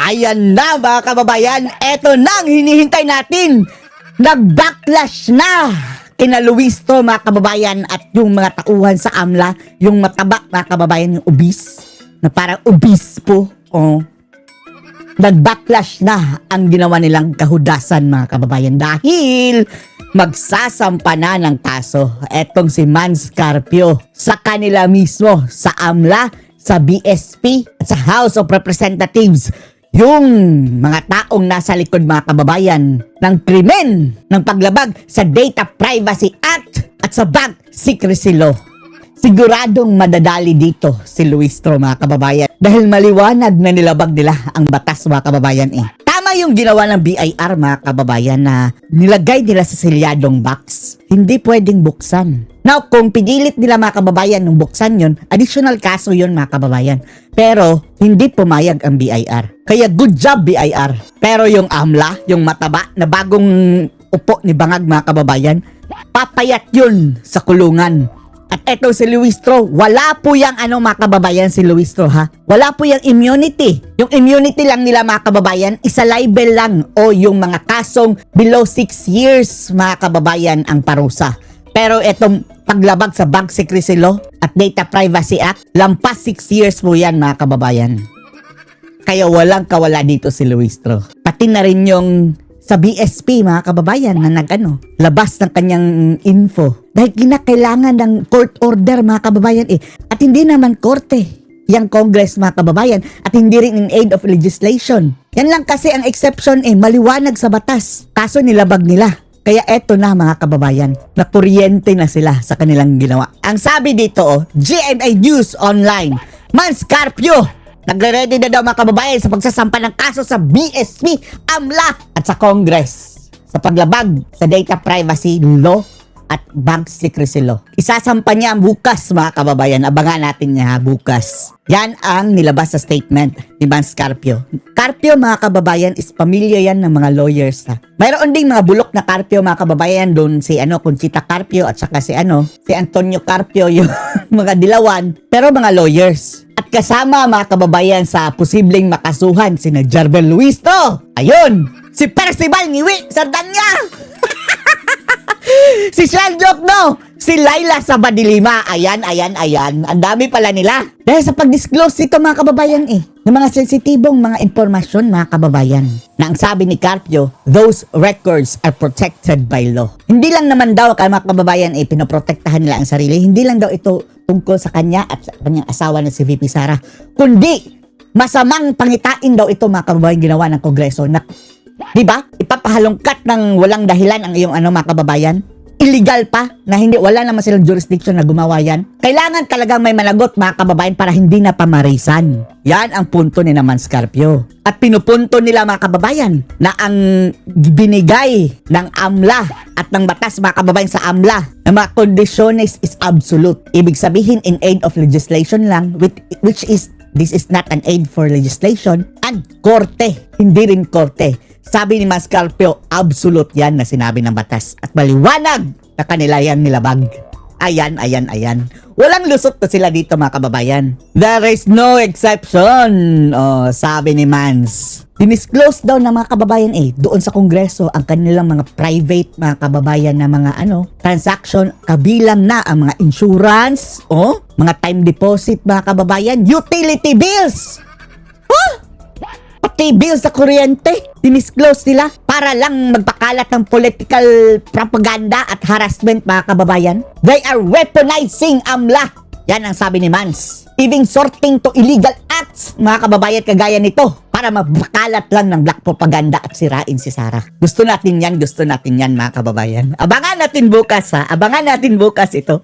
Ayan na mga kababayan, eto na ang hinihintay natin. Nag-backlash na kina Luis to mga kababayan at yung mga tauhan sa AMLA, yung mataba mga kababayan, yung obese, na parang obispo. Oh. Nag-backlash na ang ginawa nilang kahudasan mga kababayan dahil magsasampa na ng kaso etong si Mans Carpio sa kanila mismo, sa AMLA, sa BSP at sa House of Representatives, yung mga taong nasa likod mga kababayan ng krimen ng paglabag sa Data Privacy Act at sa Bank Secrecy Law. Siguradong madadali dito si Luis Tro mga kababayan dahil maliwanag na nilabag nila ang batas mga kababayan eh. Tama yung ginawa ng BIR mga kababayan na nilagay nila sa selyadong box. Hindi pwedeng buksan. Now, kung pinilit nila mga kababayan nung buksan yun, additional kaso yun mga kababayan. Pero, hindi pumayag ang BIR. Kaya good job BIR. Pero yung AMLA, yung mataba na bagong upo ni Bangag mga kababayan, papayat yun sa kulungan. At eto si Luis Tro, wala po yung mga kababayan si Luis Tro ha. Wala po yung immunity. Yung immunity lang nila mga kababayan, isa libel lang o yung mga kasong below 6 years mga kababayan ang parusa. Pero etong paglabag sa Bank Secrecy Law at Data Privacy Act, lampas 6 years po yan mga kababayan. Kaya walang kawala dito si Luis Tro. Pati na rin yung sa BSP mga kababayan na labas ng kanyang info. Dahil kinakailangan ng court order mga kababayan eh. At hindi naman korte yung Congress mga kababayan at hindi rin in aid of legislation. Yan lang kasi ang exception eh, maliwanag sa batas. Kaso nilabag nila. Kaya eto na mga kababayan, nakuryente na sila sa kanilang ginawa. Ang sabi dito GMA News Online, Mans Carpio, nagre-ready na daw mga kababayan sa pagsasampa ng kaso sa BSP, AMLA at sa Congress sa paglabag sa Data Privacy Law at Bank Secrecy Law. Isasampa niya bukas mga kababayan. Abangan natin niya bukas. Yan ang nilabas sa statement ni Mans Carpio. Carpio mga kababayan is pamilya yan ng mga lawyers ha. Mayroon ding mga bulok na Carpio mga kababayan doon si Conchita Carpio at saka si Antonio Carpio yung mga dilawan pero mga lawyers. At kasama mga kababayan sa posibleng makasuhan si Jarvel Luis to. Ayun, si Percival Ngiwi Sardanya. Si Sheldon no, si Laila Sabadilima. Ayan. Ang dami pala nila. Dahil sa pag-disclose ito mga kababayan ng mga sensitibong mga impormasyon mga kababayan. Na ang sabi ni Carpio, those records are protected by law. Hindi lang naman daw mga kababayan pinoprotektahan nila ang sarili. Hindi lang daw ito tungkol sa kanya at sa kanyang asawa na si VP Sara. Kundi masamang pangitain daw ito mga kababayan ginawa ng Kongreso na diba? Ipapahalongkat ng walang dahilan ang iyong mga kababayan. Illegal pa na wala naman silang jurisdiction na gumawa yan. Kailangan talagang may managot mga kababayan para hindi na pamarisan. Yan ang punto ni Mans Carpio. At pinupunto nila mga kababayan na ang binigay ng AMLA at ng batas mga kababayan sa AMLA na mga kondisyones is absolute. Ibig sabihin in aid of legislation lang which is this is not an aid for legislation and korte. Hindi rin korte. Sabi ni Mans Carpio, absolute yan na sinabi ng batas. At maliwanag na kanila yan nilabag. Ayan. Walang lusot na sila dito mga kababayan. There is no exception. Sabi ni Mans. Dinisclose daw ng mga kababayan doon sa Kongreso ang kanilang mga private mga kababayan na mga transaction. Kabilang na ang mga insurance, mga time deposit mga kababayan, utility bills. Pati bills sa kuryente, dinisclose nila para lang magpakalat ng political propaganda at harassment mga kababayan. They are weaponizing AMLA. Yan ang sabi ni Mans. Even sorting to illegal acts mga kababayan kagaya nito para mapakalat lang ng black propaganda at sirain si Sara. Gusto natin yan mga kababayan. Abangan natin bukas ito.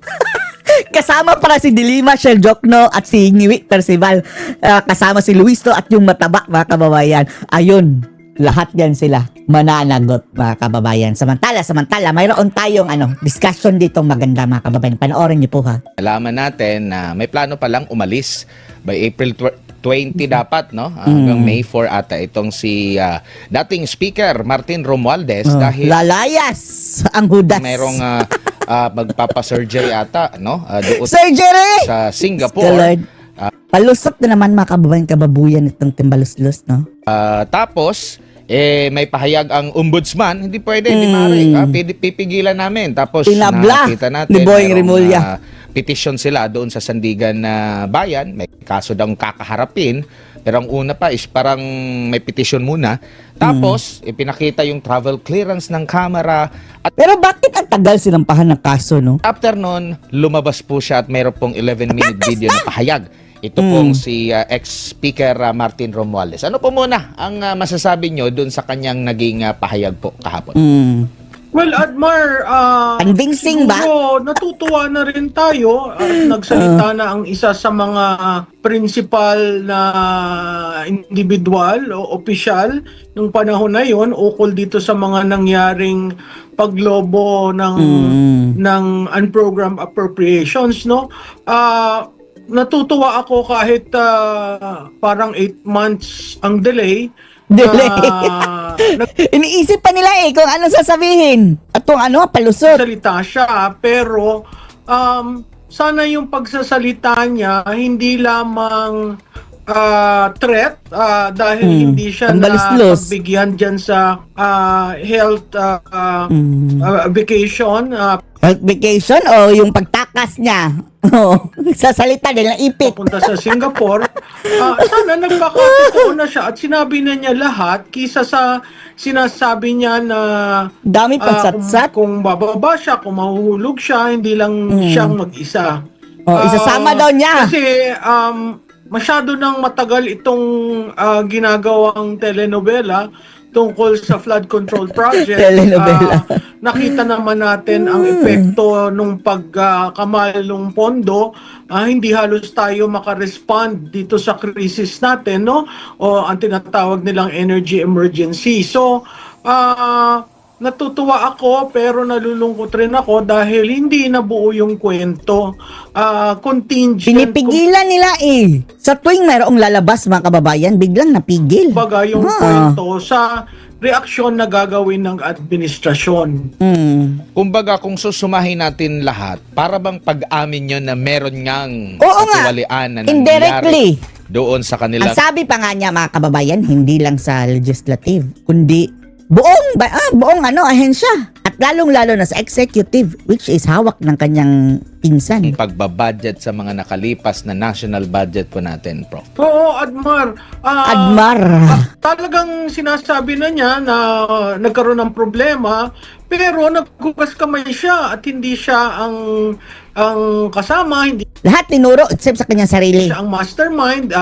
Kasama para si Dilima Sheljokno at si Ngiwi Percival. Kasama si Luisto at yung mataba mga kababayan. Ayun, lahat yan sila mananagot mga kababayan. Samantala, mayroon tayong discussion dito maganda mga kababayan. Panoorin niyo po ha. Alaman natin na may plano palang umalis by April 20 dapat, no? Hanggang May 4 ata itong si dating Speaker Martin Romualdez dahil lalayas ang hudas. Mayroong magpapa-surgery ata, no? Doon Surgery! sa Singapore. Palusot na naman mga kababayan itong Timbaluslos, no? Tapos, may pahayag ang ombudsman, hindi pwede, hindi maaari. Pipigilan namin. Tapos, Pinabla nakita natin, ni Boying merong, Rimulya. petition sila doon sa Sandigan na bayan. May kaso daw kakaharapin. Pero ang una pa is parang may petition muna. Tapos, ipinakita yung travel clearance ng camera. At Pero bakit ang tagal sinampahan ng kaso, no? after nun, lumabas po siya at mayroon pong 11-minute video na pahayag. Ito pong si ex-speaker Martin Romualdez. Ano po muna ang masasabi nyo dun sa kanyang naging pahayag po kahapon? Well, Admar, Convincing ba? siguro natutuwa na rin tayo at nagsalita na ang isa sa mga principal na individual o opisyal nung panahon na yon ukol dito sa mga nangyaring paglobo ng unprogrammed appropriations, no? Natutuwa ako kahit parang 8 months ang delay. Iniisip pa nila kung ano sasabihin. At kung ano, palusot. Salita siya, pero sana yung pagsasalita niya hindi lamang threat dahil hindi siya Tambaluslos. napagbigyan dyan sa health vacation. Health vacation o yung pagtakas niya. Sasalita din ng ipit. Papunta sa Singapore, sana nagpakatotoo na siya at sinabi na niya lahat kisa sa sinasabi niya na Dami pagsatsat. kung bababa siya, kung mahuhulog siya, hindi lang siyang mag-isa. Isasama daw niya. Kasi masyado nang matagal itong ginagawang telenovela tungkol sa flood control project. Telenovela. Nakita naman natin ang epekto nung pagkamal ng pondo. Hindi halos tayo makarespond dito sa crisis natin, no? O ang tinatawag nilang energy emergency. So, natutuwa ako pero nalulungkot rin ako dahil hindi nabuo yung kwento. Contingent. Pinipigilan nila Sa tuwing mayroong lalabas mga kababayan, biglang napigil. Kumbaga yung kwento sa reaksyon na gagawin ng administrasyon. Kumbaga, kung susumahin natin lahat, para bang pag-amin nyo na meron ngang Oo nga. katiwalian na Indirectly. nangyari doon sa Ang kanilang sabi pa nga niya mga kababayan, hindi lang sa legislative, kundi buong ahensya. At lalong-lalo na sa executive, which is hawak ng kanyang pinsan. pagbabudget sa mga nakalipas na national budget po natin, Prof. Oo, Admar. Admar. Talagang sinasabi na niya na nagkaroon ng problema, pero naghugas kamay siya at hindi siya ang kasama, hindi Lahat tinuro except sa kanyang sarili. siya ang mastermind.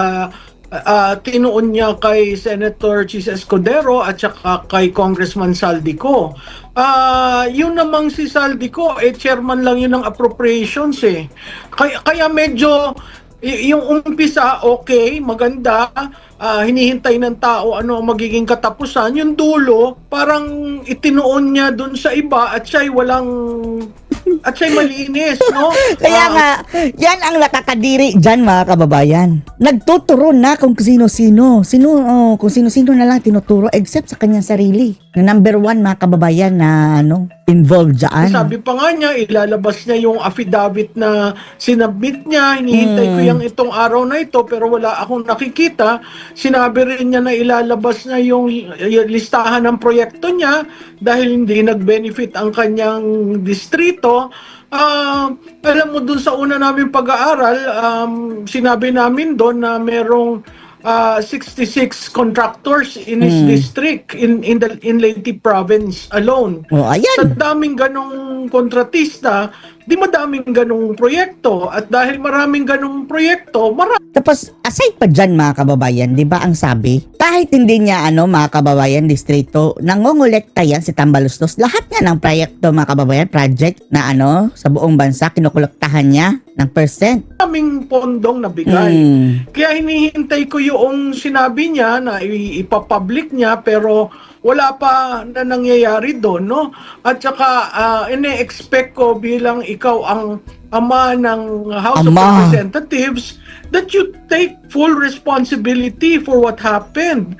Tinuon niya kay Senator Chis Escudero at saka kay Congressman Saldico. Yun namang si Saldico, chairman lang yun ng appropriations Kaya medyo yung umpisa, okay, maganda, hinihintay ng tao ano ang magiging katapusan. Yung dulo, parang itinuon niya dun sa iba at siya'y malinis, no? Kaya nga, yan ang nakakadiri dyan mga kababayan. Nagtuturo na kung sino-sino. Kung sino-sino na lang tinuturo except sa kanyang sarili. Na number 1 mga kababayan na involved dyan. Sabi pa nga niya, ilalabas niya yung affidavit na sinubmit niya. Hinihintay ko yung itong araw na ito pero wala akong nakikita. Sinabi rin niya na ilalabas niya yung listahan ng proyekto niya dahil hindi nag-benefit ang kanyang distrito. Alam mo, dun sa una namin pag-aaral, sinabi namin doon na merong 66 contractors in his district in Leyte province alone. Ayan. Sa daming ganong kontratista, di madaming ganong proyekto. At dahil maraming ganong proyekto, Tapos, aside pa dyan mga kababayan, di ba ang sabi? Kahit hindi niya mga kababayan, distrito, nangongolekta yan si Tambaluslos. Lahat nga ng proyekto mga kababayan, project na sa buong bansa, kinukolektahan niya ng percent. maraming pondong nabigay. Kaya hinihintay ko yung sinabi niya na ipapublic niya pero wala pa na nangyayari doon, no? At saka ine-expect ko bilang ikaw ang ama ng House of Representatives that you take full responsibility for what happened.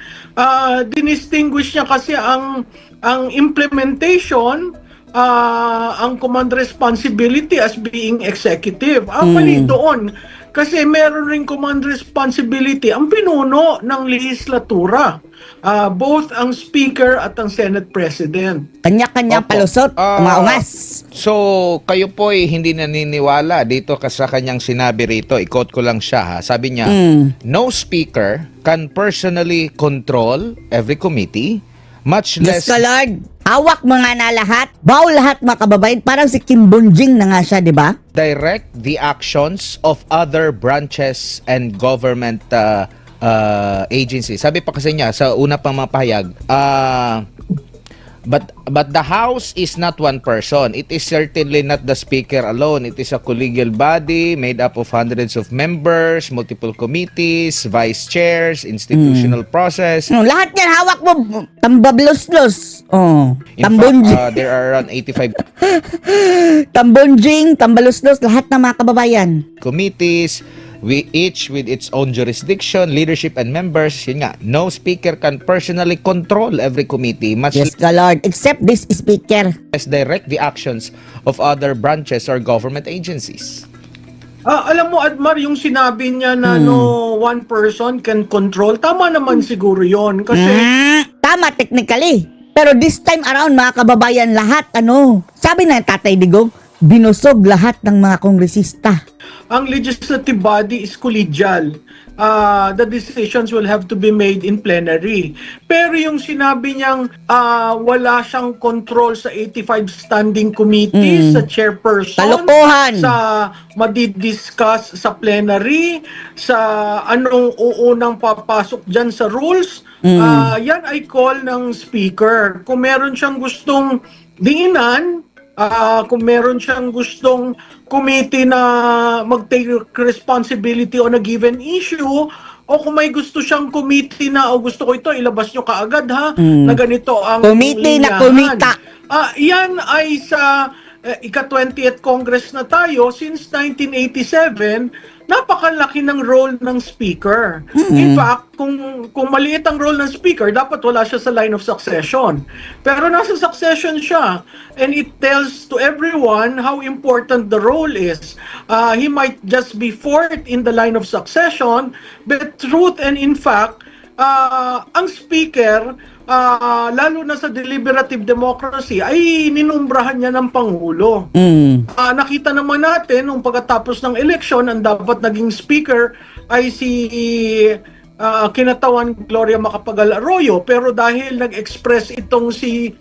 Dinistinguish niya kasi ang implementation, ang command responsibility as being executive. Mali doon. Kasi meron rin command responsibility ang pinuno ng lehislatura. Both ang Speaker at ang Senate President. Kanya-kanyang Opo. palusot, mga ungas. So, kayo po ay hindi naniniwala dito sa kanyang sinabi rito. I-quote ko lang siya ha. Sabi niya, no speaker can personally control every committee, much Diyos less ka, Lord. Hawak mga na lahat. Baw lahat mga kababayan. Parang si Kim Bunjing na nga siya, di ba? direct the actions of other branches and government agencies. Sabi pa kasi niya sa una pang mga pahayag, but the House is not one person. It is certainly not the Speaker alone. It is a collegial body made up of hundreds of members, multiple committees, vice chairs, institutional process. Lahat yan, hawak mo. Tambablos-los. Oh. In Tambunjing. fact, there are around 85 Tambunjing, tambalos-los. Lahat ng mga kababayan. committees, each with its own jurisdiction, leadership, and members. Yun nga, no speaker can personally control every committee, much Yes ka, Lord. Except this speaker. less direct the actions of other branches or government agencies. Alam mo, Admar, yung sinabi niya na no one person can control, tama naman siguro yon. Kasi Tama, technically. Pero this time around, mga kababayan, lahat, sabi na Tatay Digong, binusog lahat ng mga kongresista. ang legislative body is collegial. The decisions will have to be made in plenary. Pero yung sinabi niyang wala siyang control sa 85 standing committees, sa chairperson, Kalokohan. sa madidiscuss sa plenary, sa anong uunang papasok dyan sa rules, yan ay call ng speaker. Kung meron siyang gustong diinan, kung meron siyang gustong committee na mag-take responsibility on a given issue, o kung may gusto siyang committee na, o gusto ko ito, ilabas nyo kaagad ha, na ganito ang Committee na linyahan. kumita. Yan ay sa ika-20th Congress na tayo. Since 1987, napakalaki ng role ng speaker. In fact, kung maliit ang role ng speaker, dapat wala siya sa line of succession. Pero nasa succession siya, and it tells to everyone how important the role is. He might just be fourth in the line of succession, but truth and in fact, ang speaker, lalo na sa deliberative democracy, ay ninumbrahan niya ng Pangulo. Nakita naman natin, nung pagkatapos ng eleksyon, ang dapat naging speaker ay si kinatawan Gloria Macapagal Arroyo. Pero dahil nag-express itong si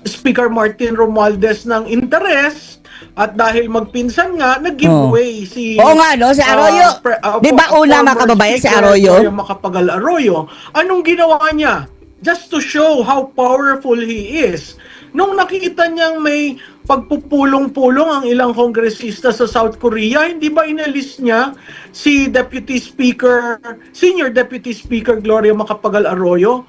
Speaker Martin Romualdez ng interes, at dahil magpinsan nga, nag-giveaway si... Oo nga, no? Si Arroyo. Di ba una, mga kababayan, si Arroyo? Gloria Macapagal Arroyo. Anong ginawa niya? Just to show how powerful he is. Nung nakita niyang may pagpupulong-pulong ang ilang kongresista sa South Korea, hindi ba inalis niya si Senior Deputy Speaker Gloria Macapagal Arroyo?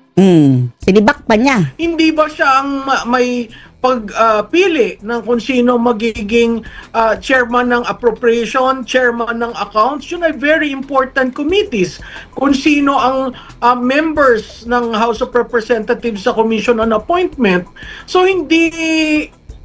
Sinibak pa niya. Hindi ba siya ang may pagpili ng kung sino magiging chairman ng appropriation, chairman ng accounts? Yun ay very important committees. Kung sino ang members ng House of Representatives sa Commission on Appointment. So hindi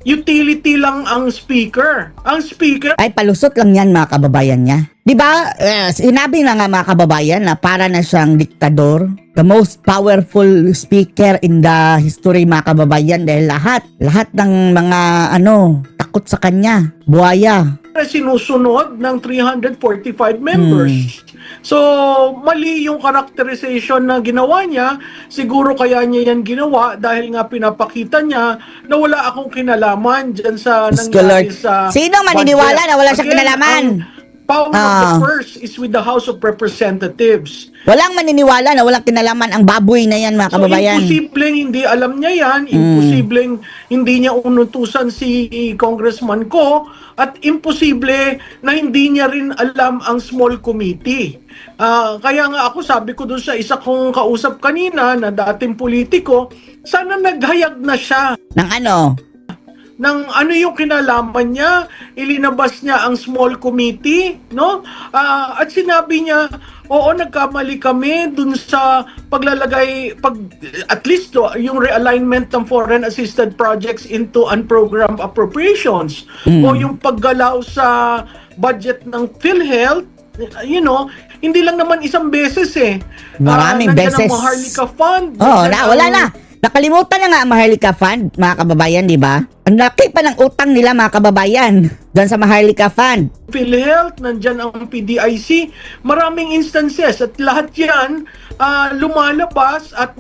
utility lang ang speaker. Ang speaker Ay, palusot lang yan, mga kababayan niya. Di ba, sinabi na nga mga kababayan na para na siyang diktador, the most powerful speaker in the history, mga kababayan, dahil lahat ng mga takot sa kanya, buhaya. sinusunod ng 345 members. So, mali yung characterization na ginawa niya. Siguro kaya niya yan ginawa dahil nga pinapakita niya na wala akong kinalaman dyan sa nangyari sa... Sino maniniwala na wala siyang kinalaman? Ang power of the purse is with the House of Representatives. Walang maniniwala na walang kinalaman ang baboy na yan, mga kababayan. So, imposibleng hindi alam niya yan, imposibleng hindi niya unutusan si Congressman Ko, at imposible na hindi niya rin alam ang small committee. Kaya nga ako sabi ko doon sa isa kong kausap kanina na dating politiko, sana naghayag na siya Ng ano? ng ano yung kinalaman niya, ilinabas niya ang small committee, no? At sinabi niya, oo, nagkamali kami dun sa paglalagay, at least yung realignment ng foreign assisted projects into unprogrammed appropriations, o yung paggalaw sa budget ng PhilHealth hindi lang naman isang beses eh. Maraming Nandyan beses. ang Maharlika Fund. Oh, nandyan wala ang na. Nakalimutan na nga ang Maharlika Fund, mga kababayan, di ba? Ang laki pa ng utang nila, mga kababayan, dyan sa Maharlika Fund. PhilHealth, nandyan ang PDIC. Maraming instances at lahat yan lumalabas at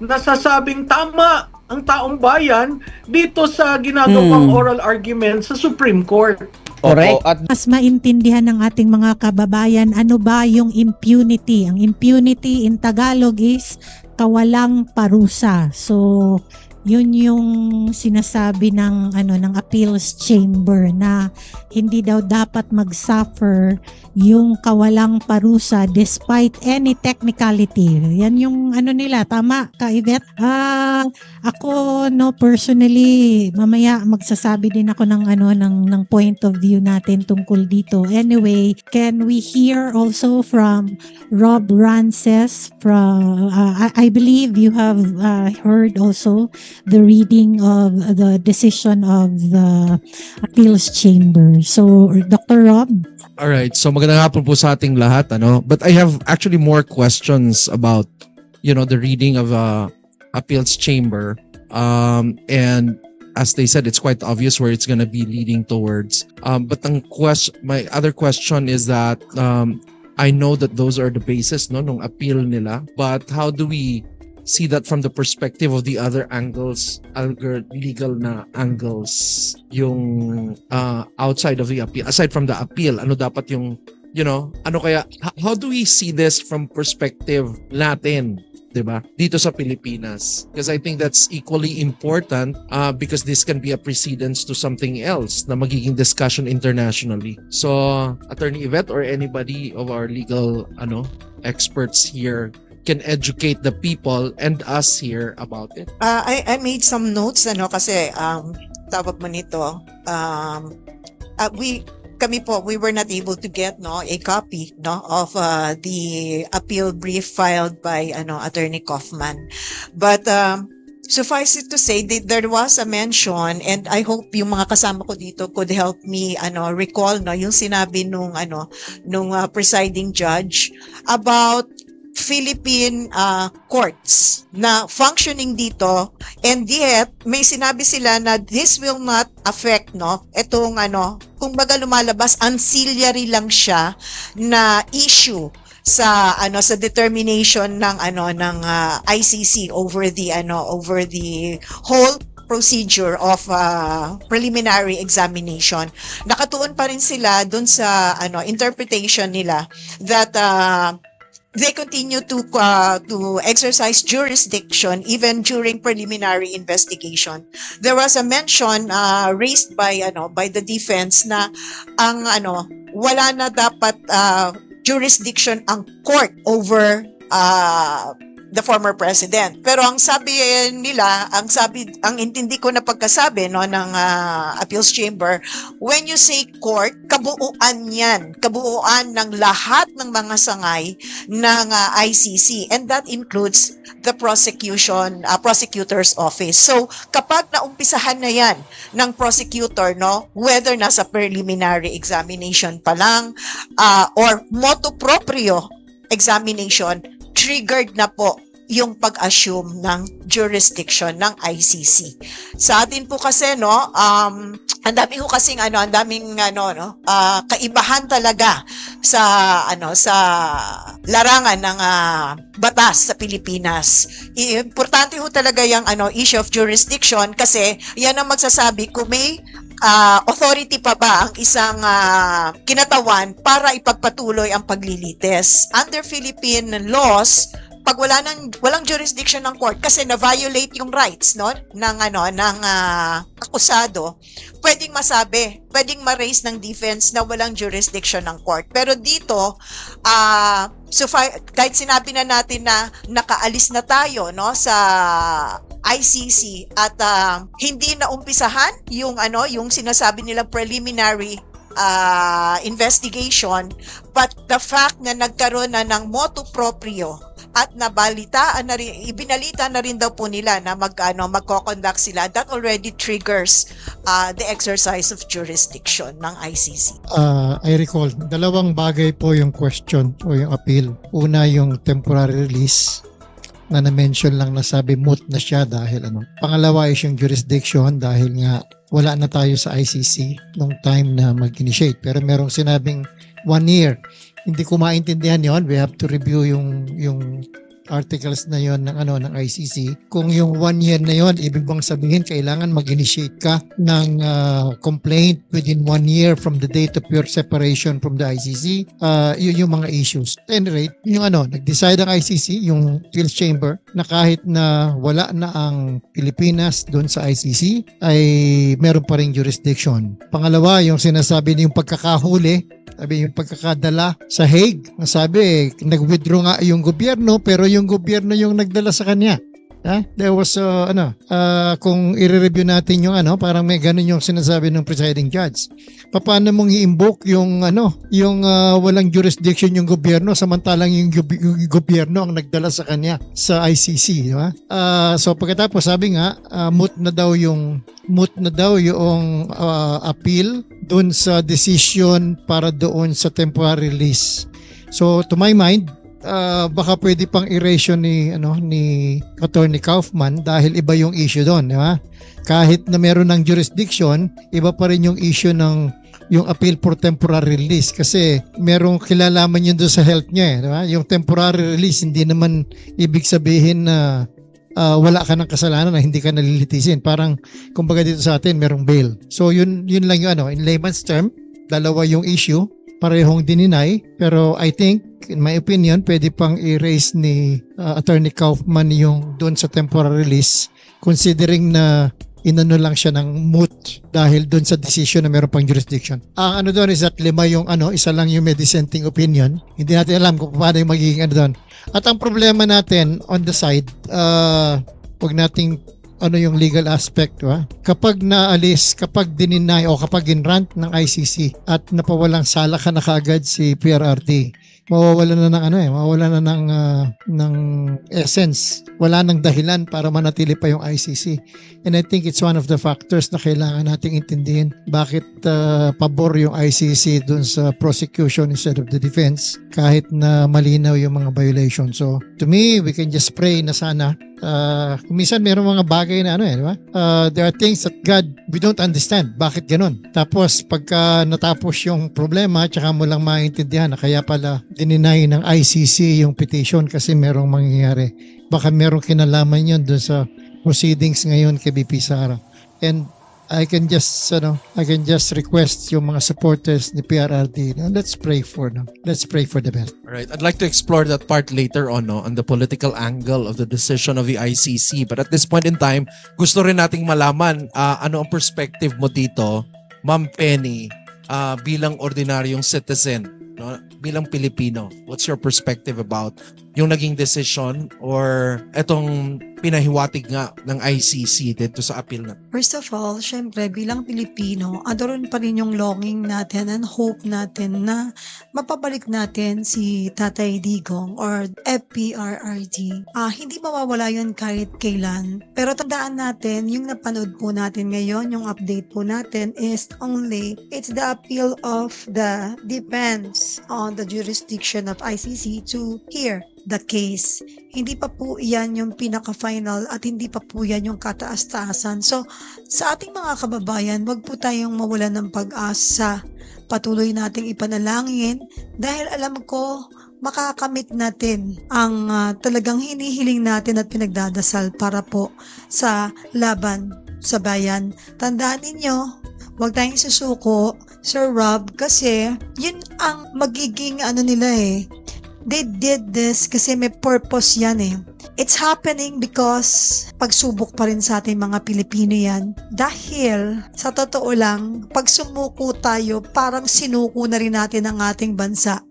nasasabing tama ang taong bayan dito sa ginagawang oral argument sa Supreme Court. Correct. Opo, at Mas maintindihan ng ating mga kababayan ano ba yung impunity. Ang impunity in Tagalog is kawalang parusa. So, yun yung sinasabi ng appeals chamber na hindi daw dapat mag-suffer yung kawalang parusa despite any technicality. Yan yung nila, tama ka, Yvette? Ako personally, mamaya magsasabi din ako ng point of view natin tungkol dito. Anyway, can we hear also from Rob Rances from I believe you have heard also the reading of the decision of the appeals chamber. So, Dr. Rob? All right. So magandang hapon po sa ating lahat, But I have actually more questions about, the reading of appeals chamber. And as they said, it's quite obvious where it's going to be leading towards. But my other question is that I know that those are the basis, nung appeal nila. But how do we see that from the perspective of the other angles, legal na angles, yung outside of the appeal, aside from the appeal, ano dapat yung, how do we see this from perspective natin, diba? Dito sa Pilipinas. Because I think that's equally important because this can be a precedence to something else na magiging discussion internationally. So, Attorney Yvette or anybody of our legal experts here can educate the people and us here about it. I made some notes kasi tawag mo nito we were not able to get a copy of the appeal brief filed by Attorney Kaufman, but suffice it to say that there was a mention, and I hope yung mga kasama ko dito could help me recall yung sinabi nung presiding judge about Philippine courts na functioning dito, and yet may sinabi sila na this will not affect etong kung baga lumalabas ancillary lang siya na issue sa sa determination ng ICC over the whole procedure of preliminary examination. Nakatuon pa rin sila dun sa interpretation nila that they continue to exercise jurisdiction even during preliminary investigation. There was a mention raised by the defense na ang wala na dapat jurisdiction ang court over the former president. Pero ang sabi nila, ang intindi ko na pagkasabi ng appeals chamber, when you say court, kabuuan yan. Kabuuan ng lahat ng mga sangay ng ICC, and that includes the prosecutor's office. So, kapag naumpisahan na yan ng prosecutor, whether nasa preliminary examination pa lang or motu proprio examination, triggered na po yung pag-assume ng jurisdiction ng ICC. Sa atin po kasi ang dami ko kasing ang daming kaibahan talaga sa sa larangan ng batas sa Pilipinas. Importante ho talaga yung issue of jurisdiction kasi yan ang magsasabi kung may authority pa ba ang isang kinatawan para ipagpatuloy ang paglilitis. Under Philippine laws, pag walang jurisdiction ng court kasi na-violate yung rights ng akusado, pwedeng ma-raise ng defense na walang jurisdiction ng court. Pero dito, kahit sinabi na natin na nakaalis na tayo sa ICC at hindi na umpisahan yung sinasabi nilang preliminary investigation, but the fact na nagkaroon na ng motu proprio at ibinalita na rin daw po nila na magko-conduct sila. That already triggers the exercise of jurisdiction ng ICC. I recall, dalawang bagay po yung question o yung appeal. Una, yung temporary release na na-mention lang na sabi moot na siya dahil Pangalawa is yung jurisdiction dahil nga wala na tayo sa ICC nung time na mag-initiate. Pero merong sinabing 1 year. Hindi ko maintindihan yon. We have to review yung articles na yon ng ICC. Kung yung 1 year na yon, ibig bang sabihin kailangan mag-initiate ka ng complaint within 1 year from the date of your separation from the ICC? Yun yung mga issues. At any rate, yung nag-decide ang ICC, yung appeals chamber, na kahit na wala na ang Pilipinas doon sa ICC, ay meron pa rin jurisdiction. Pangalawa, yung sinasabi niyong pagkakahuli, sabi yung pagkakadala sa Hague, sabi nag-withdraw nga yung gobyerno pero yung gobyerno yung nagdala sa kanya. There was kung i-review natin yung parang may ganun yung sinasabi ng presiding judge. Paano mong i-invoke yung walang jurisdiction yung gobyerno samantalang yung gobyerno ang nagdala sa kanya sa ICC, di ba? So pagkatapos sabi nga moot na daw yung appeal doon sa decision para doon sa temporary release. So to my mind, baka pwede pang erasure ni Attorney Kaufman dahil iba yung issue doon, di ba? Kahit na meron ng jurisdiction, iba pa rin yung issue ng yung appeal for temporary release kasi merong kilalaman yun doon sa health niya, di ba? Yung temporary release hindi naman ibig sabihin na wala ka ng kasalanan na hindi ka nalilitisin. Parang kumbaga dito sa atin merong bail. So yun lang yung in layman's term, dalawa yung issue, parehong dininay, pero I think in my opinion pwede pang i-raise ni Attorney Kaufman yung doon sa temporary release considering na inano lang siya ng moot dahil doon sa decision na meron pang jurisdiction. Ang doon is that 5 yung isa lang yung may dissenting opinion. Hindi natin alam kung paano yung magiging doon. At ang problema natin on the side, wag nating yung legal aspect, kapag naalis, kapag dininay o kapag ginrant ng ICC at napawalang sala ka na kaagad si PRRD, mawawalan na ng essence. Wala nang dahilan para manatili pa yung ICC. And I think it's one of the factors na kailangan nating intindihin bakit pabor yung ICC dun sa prosecution instead of the defense kahit na malinaw yung mga violation. So to me, we can just pray na sana minsan meron mga bagay na di ba? There are things that God, we don't understand. Bakit ganun? Tapos pagka natapos yung problema, tsaka mo lang maintindihan na kaya pala dininay ng ICC yung petition kasi merong mangyayari. Baka merong kinalaman yun dun sa proceedings ngayon kay BP Sara. And I can just request yung mga supporters ni PRRD. Let's pray for them. Let's pray for the best. All right, I'd like to explore that part later on the political angle of the decision of the ICC. But at this point in time, gusto rin nating malaman ano ang perspective mo dito, Ma'am Penny, bilang ordinaryong citizen, bilang Pilipino. What's your perspective about yung naging decision or etong pinahiwatig nga ng ICC dito sa appeal na? First of all, syempre bilang Pilipino, adoron pa rin yung longing natin and hope natin na mapabalik natin si Tatay Digong or FPRRD. Hindi mawawala yun kahit kailan. Pero tandaan natin, yung napanood po natin ngayon, yung update po natin is it's the appeal of the defense on the jurisdiction of ICC to hear the case. Hindi pa po yan yung pinaka-final at hindi pa po yan yung kataas-taasan. So, sa ating mga kababayan, wag po tayong mawalan ng pag-asa. Patuloy nating ipanalangin dahil alam ko makakamit natin ang talagang hinihiling natin at pinagdadasal para po sa laban sa bayan. Tandaan ninyo, wag tayong susuko, Sir Rob, kasi yun ang magiging they did this kasi may purpose yan eh. It's happening because pagsubok pa rin sa ating mga Pilipino yan. Dahil sa totoo lang, pag sumuko tayo, parang sinuko na rin natin ang ating bansa.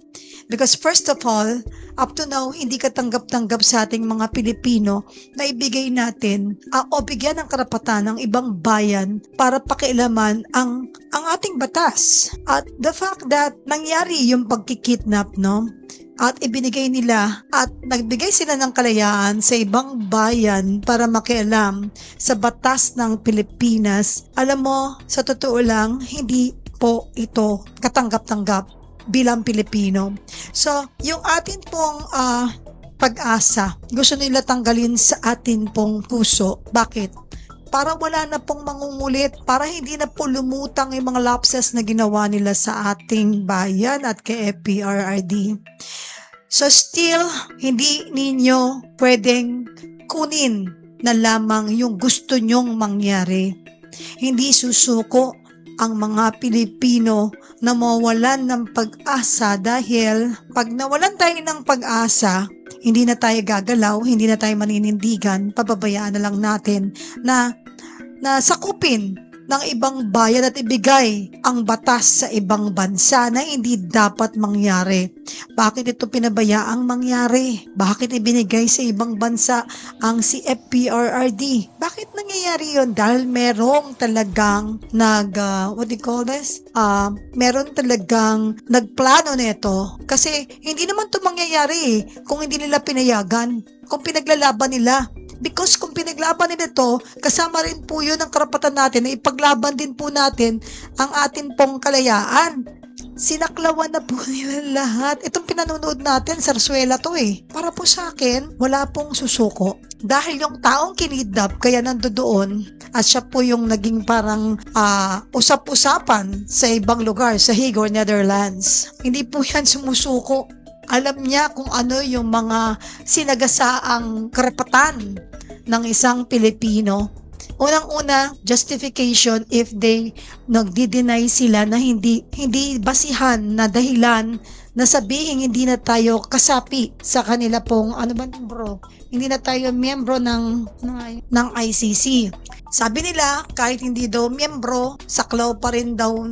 Because first of all, up to now, hindi ka tanggap-tanggap sa ating mga Pilipino na ibigay natin o bigyan ng karapatan ng ibang bayan para pakialaman ang ating batas. At the fact that nangyari yung pagkikidnap, at ibinigay nila at nagbigay sila ng kalayaan sa ibang bayan para makialam sa batas ng Pilipinas. Alam mo, sa totoo lang, hindi po ito katanggap-tanggap bilang Pilipino. So, yung atin pong pag-asa, gusto nila tanggalin sa atin pong puso. Bakit? Para wala na pong mangungulit, para hindi na po lumutang yung mga lapses na ginawa nila sa ating bayan at kay FPRRD. So still, hindi ninyo pwedeng kunin na lamang yung gusto nyong mangyari. Hindi susuko ang mga Pilipino na mawalan ng pag-asa dahil pag nawalan tayo ng pag-asa, hindi na tayo gagalaw, hindi na tayo maninindigan, pababayaan na lang natin na sakupin ng ibang bayan at ibigay ang batas sa ibang bansa na hindi dapat mangyari. Bakit ito pinabayaang mangyari? Bakit ibinigay sa ibang bansa ang si FPRRD? Bakit nangyayari yun? Dahil merong talagang meron talagang nagplano nito. Kasi hindi naman ito mangyayari kung hindi nila pinayagan, kung pinaglalaban nila. Because kung pinaglaban nila ito, kasama rin po yun ang karapatan natin na ipaglaban din po natin ang atin pong kalayaan. Sinaklawan na po nila lahat. Itong pinanonood natin, sarswela to Para po sa akin, wala pong susuko. Dahil yung taong kinidnap, kaya nandoon, at siya po yung naging parang usap-usapan sa ibang lugar, sa Hague or Netherlands. Hindi po yan sumusuko. Alam niya kung ano yung mga sinagasaang karapatan ng isang Pilipino. Unang-una, justification if they nagdi-deny sila na hindi basihan na dahilan na sabihin hindi na tayo kasapi sa kanila pong hindi na tayo miyembro ng ICC. Sabi nila, kahit hindi daw miyembro, saklaw pa rin daw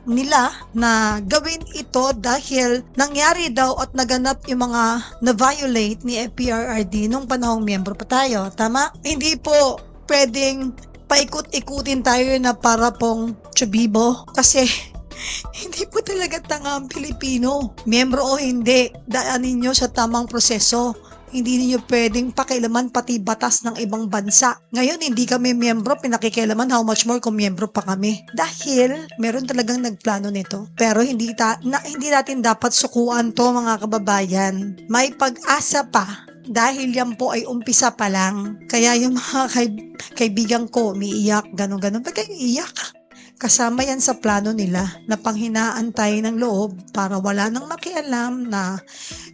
nila na gawin ito dahil nangyari daw at naganap yung mga na-violate ni FPRRD nung panahong miyembro pa tayo. Tama? Hindi po pwedeng paikot-ikutin tayo na para pong tsubibo kasi hindi po talaga tanga ang Pilipino. Miyembro o hindi, daanin nyo sa tamang proseso. Hindi niyo pwedeng pakialaman pati batas ng ibang bansa. Ngayon, hindi kami miyembro, pinakikialaman, how much more kung miyembro pa kami. Dahil, meron talagang nagplano nito. Pero hindi natin dapat sukuan to mga kababayan. May pag-asa pa. Dahil yan po ay umpisa pa lang. Kaya yung mga kaibigan ko, umiiyak, gano'n-gano'n. Ba't kayo iiyak? Kasama yan sa plano nila na panghinaan tayo ng loob para wala nang makialam na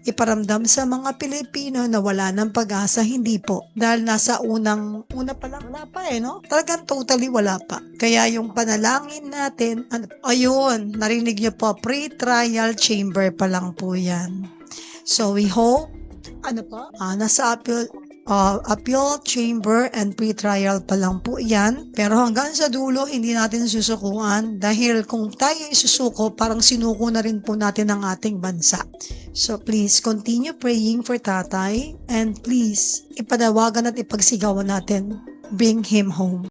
iparamdam sa mga Pilipino na wala nang pag-asa. Hindi po. Dahil nasa una pa lang, wala pa no? Talagang totally wala pa. Kaya yung panalangin natin, ayun, narinig niyo po, pre-trial chamber pa lang po yan. So we hope, nasa appeal chamber and pre-trial pa lang po yan. Pero hanggang sa dulo, hindi natin susukuan dahil kung tayo isusuko, parang sinuko na rin po natin ang ating bansa. So please, continue praying for tatay and please, ipanawagan at ipagsigawan natin, bring him home.